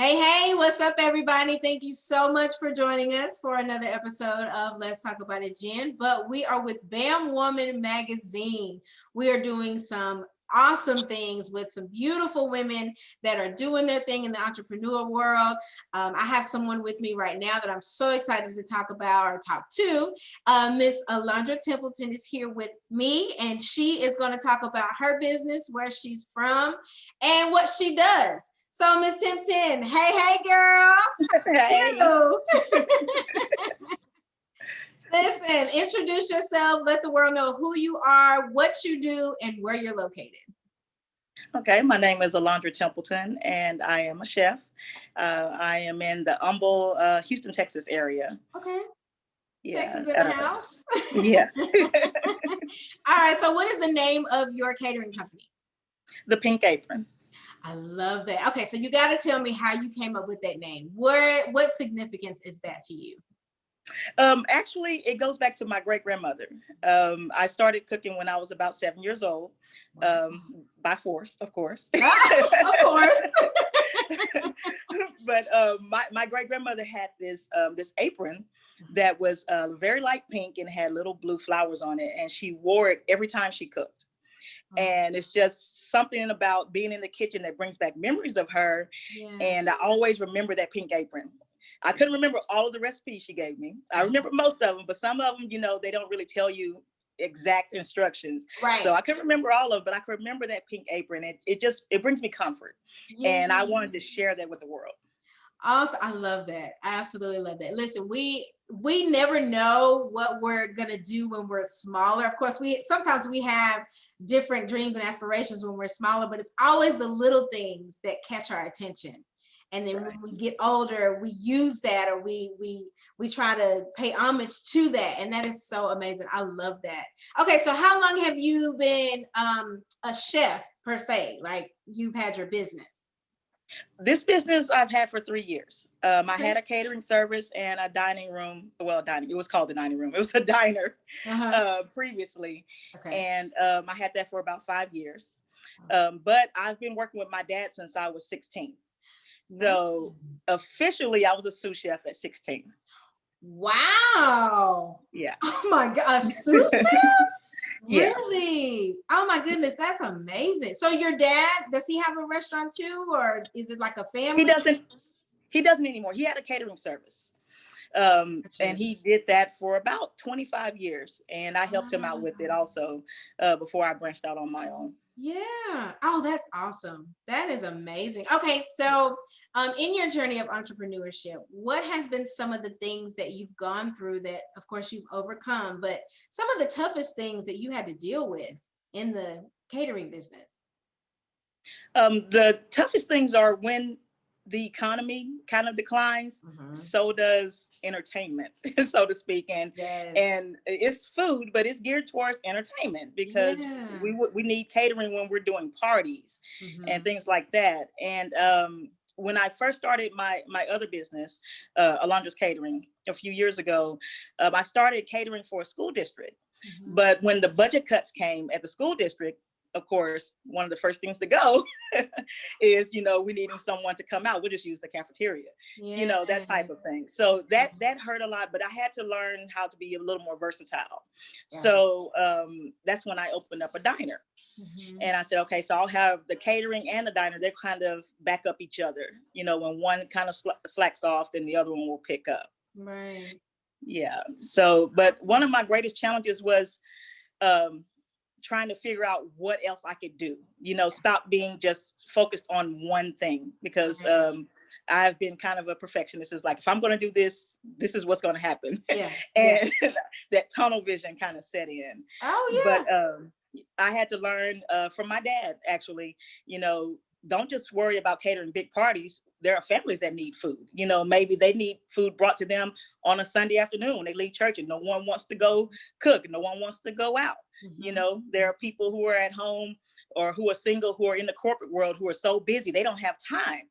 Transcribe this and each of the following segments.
Hey, what's up, everybody? Thank you so much for joining us for another episode of Let's Talk About It, Jen. But we are with Bam Woman Magazine. We are doing some awesome things with some beautiful women that are doing their thing in the entrepreneur world. I have someone with me right now that I'm so excited to talk about or talk to. Miss Alondra Templeton is here with me, and she is going to talk about her business, where she's from, and what she does. So, Miss Tempton, hey, girl. Hey. Listen, introduce yourself. Let the world know who you are, what you do, and where you're located. Okay, my name is Alondra Templeton, and I am a chef. I am in the humble Houston, Texas area. Okay. Yeah, Texas in the house. Yeah. All right. So, what is the name of your catering company? The Pink Apron. I love that. Okay, so you got to tell me how you came up with that name. What significance is that to you? Actually, it goes back to my great-grandmother. I started cooking when I was about 7 years old, by force, of course. Of course. But my great-grandmother had this apron that was very light pink and had little blue flowers on it, and she wore it every time she cooked. And it's just something about being in the kitchen that brings back memories of her. Yeah. And I always remember that pink apron. I couldn't remember all of the recipes she gave me. I remember most of them, but some of them, they don't really tell you exact instructions. Right. So I couldn't remember all of them, but I could remember that pink apron. It brings me comfort. Yeah. And I wanted to share that with the world. Also, I love that. I absolutely love that. Listen, we never know what we're gonna do when we're smaller. Of course, sometimes we have different dreams and aspirations when we're smaller, but it's always the little things that catch our attention. And then when we get older, we use that, or we try to pay homage to that, and that is so amazing. I love that. Okay, so how long have you been a chef per se? Like, you've had your business? This business I've had for 3 years. I had a catering service and a dining room. Well, it was called the dining room. It was a diner previously. Okay. And I had that for about 5 years. But I've been working with my dad since I was 16. So officially, I was a sous chef at 16. Wow. Yeah. Oh my God, a sous chef? Yeah. Really? Oh my goodness, that's amazing. So your dad, does he have a restaurant too, or is it like a family? He doesn't anymore. He had a catering service. And he did that for about 25 years. And I helped him out with it also before I branched out on my own. Yeah. Oh, that's awesome. That is amazing. Okay, so in your journey of entrepreneurship, what has been some of the things that you've gone through that, of course, you've overcome, but some of the toughest things that you had to deal with in the catering business? The toughest things are when the economy kind of declines, so does entertainment, so to speak. And it's food, but it's geared towards entertainment, because we need catering when we're doing parties and things like that. And when I first started my other business, Alondra's Catering, a few years ago, I started catering for a school district. But when the budget cuts came at the school district, of course, one of the first things to go is, we needing someone to come out. We'll just use the cafeteria, that type of thing. So that hurt a lot, but I had to learn how to be a little more versatile. Yeah. So that's when I opened up a diner. And I said, okay, so I'll have the catering and the diner. They kind of back up each other. When one kind of slacks off, then the other one will pick up. Right. Yeah. So, but one of my greatest challenges was trying to figure out what else I could do, stop being just focused on one thing, because I've been kind of a perfectionist. It's like, if I'm going to do this, this is what's going to happen. Yeah. And that tunnel vision kind of set in. Oh, yeah. But I had to learn from my dad, actually, don't just worry about catering big parties. There are families that need food. Maybe they need food brought to them on a Sunday afternoon when they leave church and no one wants to go cook. No one wants to go out. There are people who are at home or who are single, who are in the corporate world, who are so busy, they don't have time.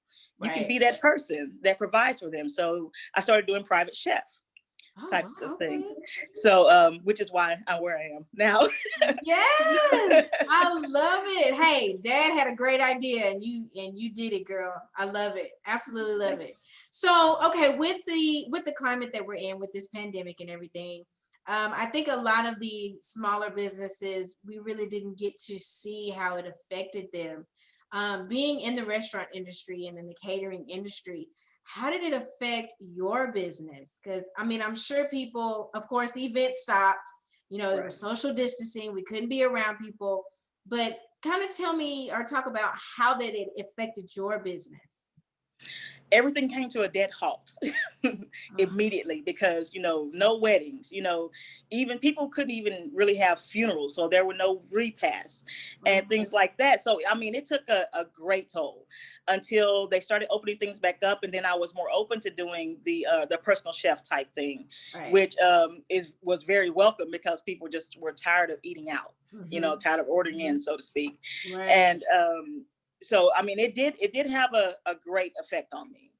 You can be that person that provides for them. So I started doing private chef. types of Okay. things. So, which is why I'm where I am now. Yes, I love it. Hey, Dad had a great idea, and you did it, girl. I love it. Absolutely love it. So, okay, with the climate that we're in, with this pandemic and everything, I think a lot of the smaller businesses, we really didn't get to see how it affected them. Being in the restaurant industry and in the catering industry, how did it affect your business? Because I mean, I'm sure people, of course, the event stopped, there was social distancing, we couldn't be around people, but kind of tell me or talk about how that it affected your business. Everything came to a dead halt immediately because, no weddings, even people couldn't even really have funerals. So there were no repasts and things like that. So, I mean, it took a great toll until they started opening things back up. And then I was more open to doing the personal chef type thing, which was very welcome because people just were tired of eating out, tired of ordering in, so to speak. And so, I mean, it did have a great effect on me.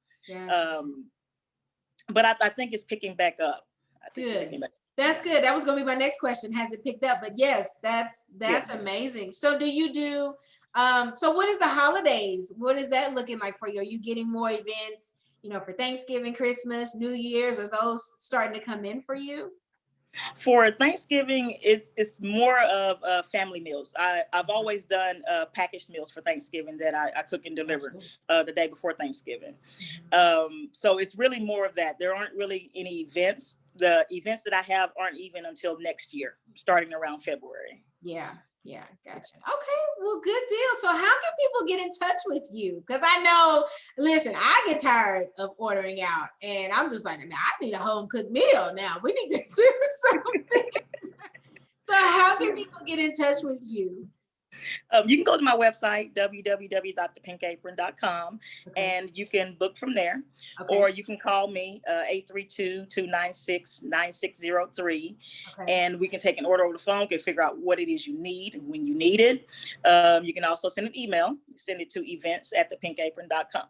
But I think it's picking back up. Good. That's good. That was going to be my next question. Has it picked up? But yes, that's amazing. So do you do, so what is the holidays? What is that looking like for you? Are you getting more events, for Thanksgiving, Christmas, New Year's? Are those starting to come in for you? For Thanksgiving, it's more of family meals. I've always done packaged meals for Thanksgiving that I cook and deliver the day before Thanksgiving. So it's really more of that. There aren't really any events. The events that I have aren't even until next year, starting around February. Yeah, gotcha. Okay, well, good deal. So how can people get in touch with you? Because I know, listen, I get tired of ordering out, and I'm just like, I need a home cooked meal now. We need to do something. So how can people get in touch with you? You can go to my website, www.thepinkapron.com, and you can book from there. Or you can call me, 832-296-9603, and we can take an order over the phone, can figure out what it is you need and when you need it. You can also send an email, send it to events@thepinkapron.com.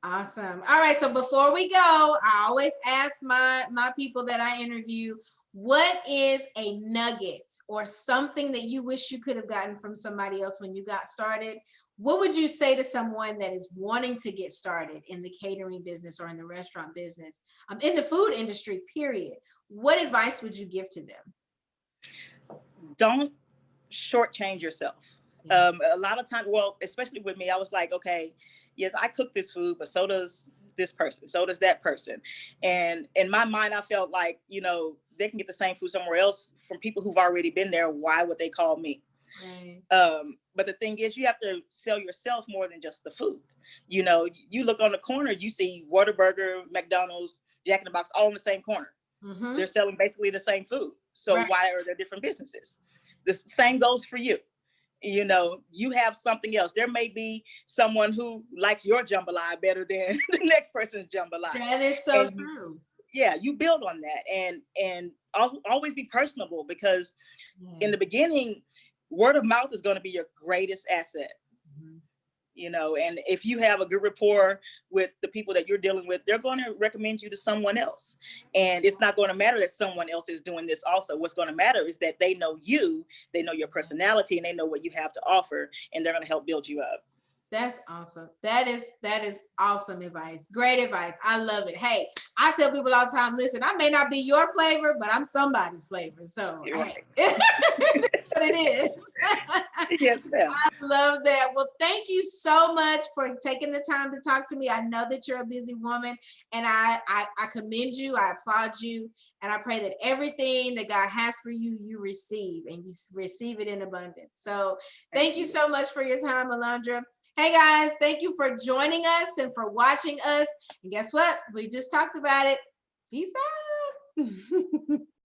Awesome. All right, so before we go, I always ask my people that I interview, what is a nugget or something that you wish you could have gotten from somebody else when you got started? What would you say to someone that is wanting to get started in the catering business or in the restaurant business, in the food industry, period? What advice would you give to them? Don't shortchange yourself. A lot of times, well, especially with me, I was like, okay, yes, I cook this food, but so does this person, so does that person. And in my mind, I felt like, they can get the same food somewhere else from people who've already been there. Why would they call me? But the thing is, you have to sell yourself more than just the food. You look on the corner, you see Whataburger, McDonald's, Jack in the Box, all in the same corner. They're selling basically the same food. So why are there different businesses? The same goes for you. You have something else. There may be someone who likes your jambalaya better than the next person's jambalaya. That is so true. You build on that and always be personable, because in the beginning, word of mouth is going to be your greatest asset. And if you have a good rapport with the people that you're dealing with, they're going to recommend you to someone else. And it's not going to matter that someone else is doing this also. What's going to matter is that they know you, they know your personality, and they know what you have to offer, and they're going to help build you up. That's awesome. That is awesome advice. Great advice. I love it. Hey, I tell people all the time, listen, I may not be your flavor, but I'm somebody's flavor. So hey. That's what it is. Yes, ma'am. I love that. Well, thank you so much for taking the time to talk to me. I know that you're a busy woman, and I commend you. I applaud you. And I pray that everything that God has for you, you receive, and you receive it in abundance. So thank you so much for your time, Alondra. Hey guys, thank you for joining us and for watching us. And guess what? We just talked about it. Peace out.